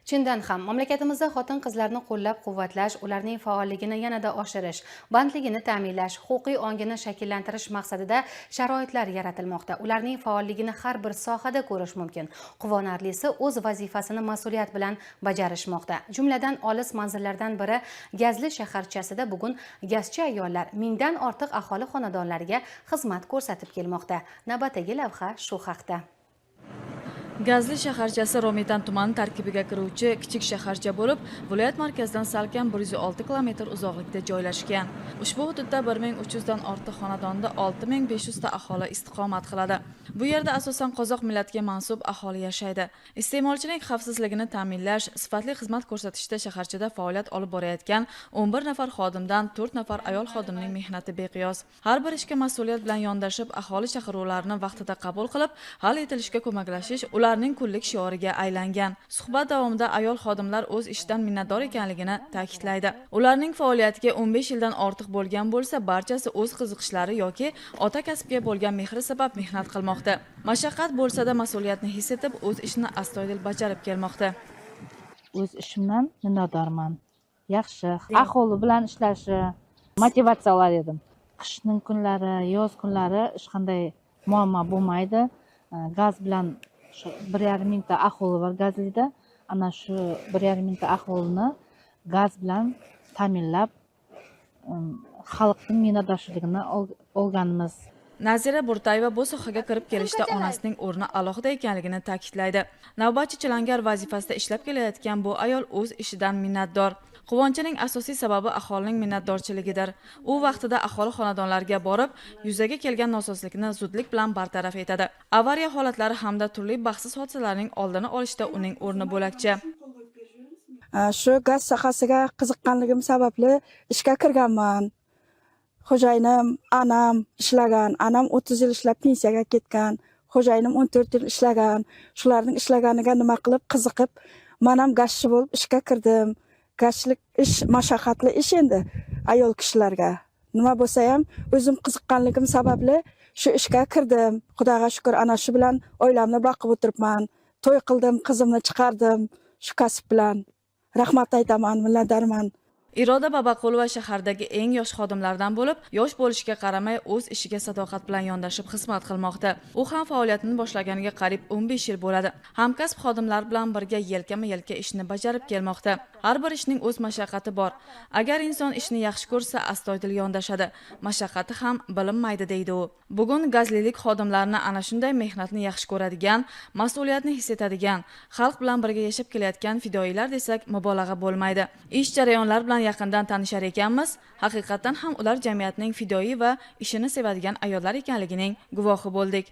Chindan ham mamlakatimizda xotin-qizlarni qo'llab-quvvatlash, ularning faolligini yanada oshirish, bandligini ta'minlash, huquqiy ongini shakllantirish maqsadida sharoitlar yaratilmoqda. Ularning faolligini har bir sohada ko'rish mumkin. Quvonarlisi, o'z vazifasini mas'uliyat bilan bajarishmoqda. Jumladan olis manzillardan biri Gazli shaharchasida bugun gazchi ayollar mingdan ortiq aholi xonadonlariga xizmat ko'rsatib kelmoqda. Navbatdagi lavha shu haqda. Gazli shaharchasi Romitan tumani tarkibiga kiruvchi kichik shaharcha bo'lib, viloyat markazidan salkam 106 km uzoqlikda joylashgan. Ushbu hududda 1300 dan ortiq xonadonda 6500 ta aholi istiqomat qiladi. Bu yerda asosan qozoq millatiga mansub aholi yashaydi. Iste'molchining xavfsizligini ta'minlash, sifatli xizmat ko'rsatishda shaharchada faoliyat olib borayotgan 11 nafar xodimdan 4 nafar ayol xodimning mehnati beqiyos. Har bir ishga mas'uliyat bilan yondashib, aholi chaqiruvlarini vaqtida qabul qilib, hal etilishga ko'maklashish ularning kunlik shioriga aylangan. Suhbat davomida ayol xodimlar o'z ishidan minnatdor ekanligini ta'kidlaydi. Ularning faoliyatiga 15 yildan ortiq bo'lgan bo'lsa, barchasi o'z qiziqishlari yoki ota kasbga bo'lgan mehri sabab mehnat qilmoqda. Mashaqqat bo'lsa-da mas'uliyatni his etib, o'z ishini astoydil bajarib kelmoqda. O'z ishimdan minnatdorman. Yaxshi, aholi bilan ishlashi motivatsiya olar edim. Qishning kunlari, yoz kunlari hech qanday muammo bo'lmaydi. Gaz bilan 1,5 mingta aholi bor Gazlida. Ana shu 1,5 mingta aholini gaz bilan ta'minlab, xalqning minnatdorchiligini olganmiz. Nazira Burtayeva bu sohaga kirib kelishda onasining o'rni alohida ekanligini ta'kidlaydi. Navbatchi chilangar vazifasida ishlab kelayotgan bu ayol o'z ishidan minnatdor. Quvonchining asosiy sababi aholining minnatdorchiligidir. U vaqtida aholi xonadonlariga borib, yuzaga kelgan nosozlikni zudlik bilan bartaraf etadi. Avariya holatlari hamda turli baxtsiz hodisalarning oldini olishda uning o'rni bo'lakcha. Shu gaz sohasiga qiziqqanligim sababli ishga kirganman. Xo'jayinim, anam ishlagan, anam 30 yil ishlab pensiyaga ketgan, xo'jayinim 14 yil ishlagan. Shularning ishlaganiga nima qilib qiziqib, men ham gazchi bo'lib ishga kirdim. Gazchilik ish mashaqqatli ish endi ayol kishilarga. Nima bo'lsa ham o'zim qiziqqanligim sababli shu ishga kirdim. Xudoga shukr, ana shu bilan oilamni boqib o'tiribman. To'y qildim, qizimni chiqardim shu kasb bilan. Rahmat aytaman, minnatdorman. Iroda Babaqulova shahardagi eng yosh xodimlardan bo'lib, yosh bo'lishiga qaramay o'z ishiga sadoqat bilan yondashib xizmat qilmoqda. U ham faoliyatini boshlaganiga qariyb 15 yil bo'ladi. Hamkasb xodimlar bilan birga yelkama-yelka ishni bajarib kelmoqda. Har bir ishning o'z mashaqqati bor. Agar inson ishni yaxshi ko'rsa, astoydil yondashadi. Mashaqqati ham bilinmaydi deydi u. Bugun gazlilik xodimlarni ana shunday mehnatni yaxshi ko'radigan, mas'uliyatni his etadigan, xalq bilan birga yashab kelayotgan fidoyilar desak mubolag'a bo'lmaydi. Ish jarayonlari bilan yaqindan tanishar ekanmiz. Haqiqatan ham ular jamiyatning fidoyi va ishini sevadigan ayollar ekanligining guvohi bo'ldik.